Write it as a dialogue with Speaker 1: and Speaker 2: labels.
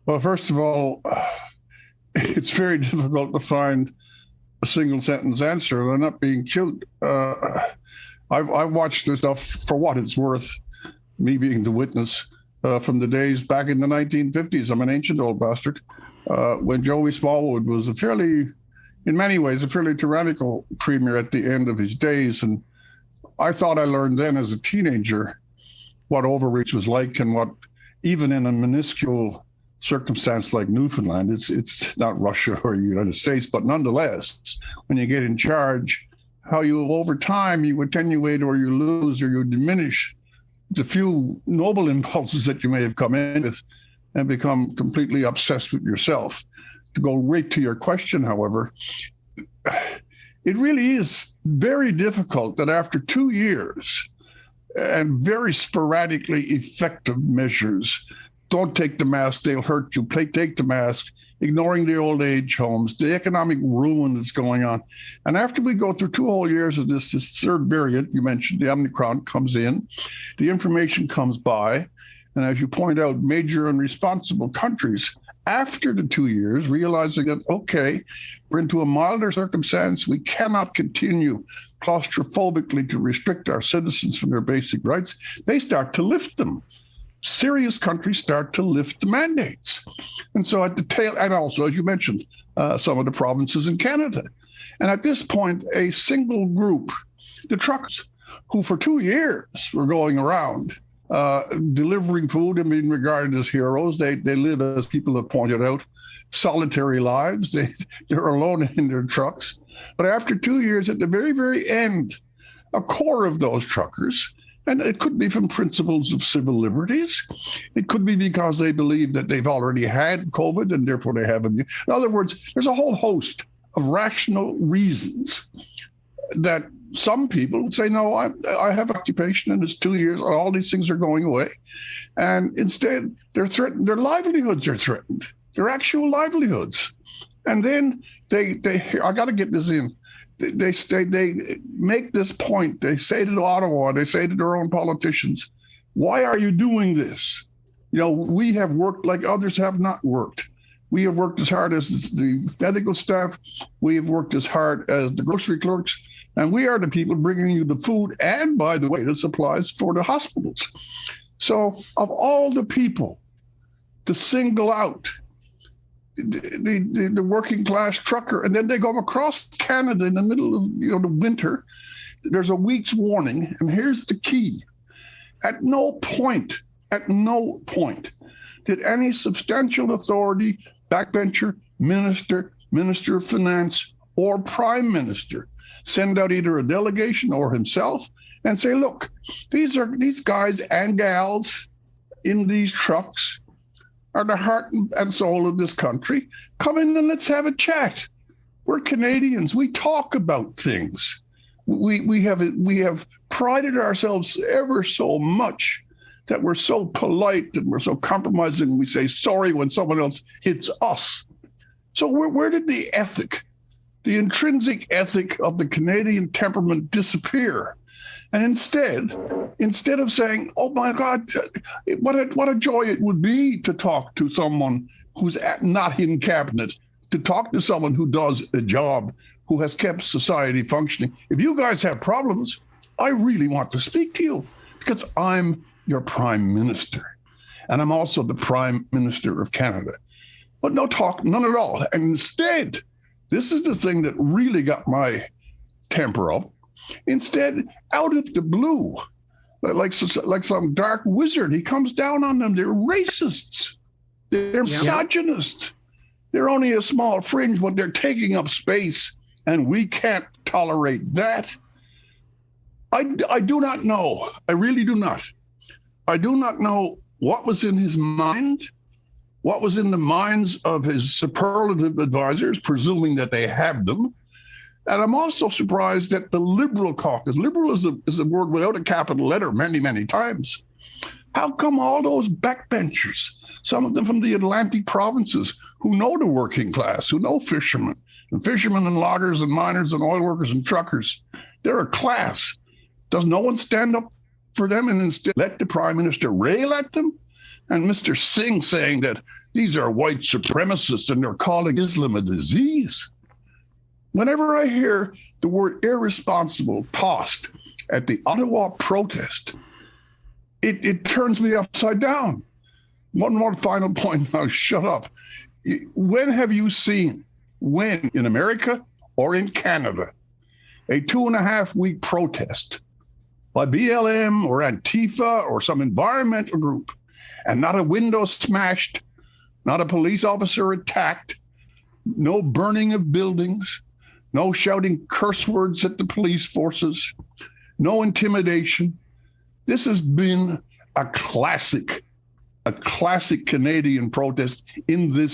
Speaker 1: Well, first of all, it's very difficult to find a single sentence answer. They're not being killed. I've watched this stuff for what it's worth, me being the witness from the days back in the 1950s. I'm an ancient old bastard. When Joey Smallwood was in many ways, a fairly tyrannical premier at the end of his days. And I thought I learned then as a teenager what overreach was like and what, even in a minuscule circumstance like Newfoundland, it's not Russia or the United States, but nonetheless, when you get in charge, how you over time you attenuate or you lose or you diminish the few noble impulses that you may have come in with and become completely obsessed with yourself. To go right to your question, however, it really is very difficult that after 2 years and very sporadically effective measures, don't take the mask, they'll hurt you, take the mask, ignoring the old age homes, the economic ruin that's going on. And after we go through 2 whole years of this third variant, you mentioned the Omicron comes in, the information comes by, and as you point out, major and responsible countries, after the 2 years, realizing that, okay, we're into a milder circumstance, we cannot continue claustrophobically to restrict our citizens from their basic rights, they start to lift them. Serious countries start to lift the mandates. And so at the tail, and also, as you mentioned, some of the provinces in Canada. And at this point, a single group, the truckers, who for 2 years were going around delivering food and being regarded as heroes. They live, as people have pointed out, solitary lives. They're alone in their trucks. But after 2 years, at the very, very end, a core of those truckers, and it could be from principles of civil liberties. It could be because they believe that they've already had COVID and therefore they have immune. In other words, there's a whole host of rational reasons that some people would say, no, I have occupation and it's 2 years and all these things are going away. And instead, they're threatened. Their livelihoods are threatened. Their actual livelihoods. And then I got to get this in. They make this point. They say to Ottawa, they say to their own politicians, why are you doing this? We have worked like others have not worked. We have worked as hard as the medical staff. We have worked as hard as the grocery clerks. And we are the people bringing you the food and, by the way, the supplies for the hospitals. So of all the people to single out the working class trucker, and then they go across Canada in the middle of the winter. There's a week's warning, and here's the key: at no point did any substantial authority, backbencher, minister of finance, or prime minister send out either a delegation or himself and say, look, these guys and gals in these trucks are the heart and soul of this country. Come in and let's have a chat. We're Canadians. We talk about things. We have prided ourselves ever so much that we're so polite and we're so compromising. We say sorry when someone else hits us. So where did the ethic, the intrinsic ethic of the Canadian temperament disappear? And instead of saying, oh my God, what a joy it would be to talk to someone who's not in cabinet, to talk to someone who does a job, who has kept society functioning. If you guys have problems, I really want to speak to you because I'm your prime minister. And I'm also the prime minister of Canada. But no talk, none at all. And instead, this is the thing that really got my temper up. Instead, out of the blue, like some dark wizard, he comes down on them. They're racists. They're misogynists. They're only a small fringe, but they're taking up space, and we can't tolerate that. I do not know. I really do not. I do not know what was in his mind, what was in the minds of his superlative advisors, presuming that they have them. And I'm also surprised that the Liberal caucus, liberal is a word without a capital letter many, many times. How come all those backbenchers, some of them from the Atlantic provinces, who know the working class, who know fishermen and loggers and miners and oil workers and truckers, they're a class. Does no one stand up for them and instead let the prime minister rail at them? And Mr. Singh saying that these are white supremacists and they're calling Islam a disease. Whenever I hear the word irresponsible tossed at the Ottawa protest, it turns me upside down. One more final point, now shut up. When have you seen, when in America or in Canada, a 2.5-week protest by BLM or Antifa or some environmental group, and not a window smashed, not a police officer attacked, no burning of buildings, no shouting curse words at the police forces, no intimidation? This has been a classic Canadian protest in this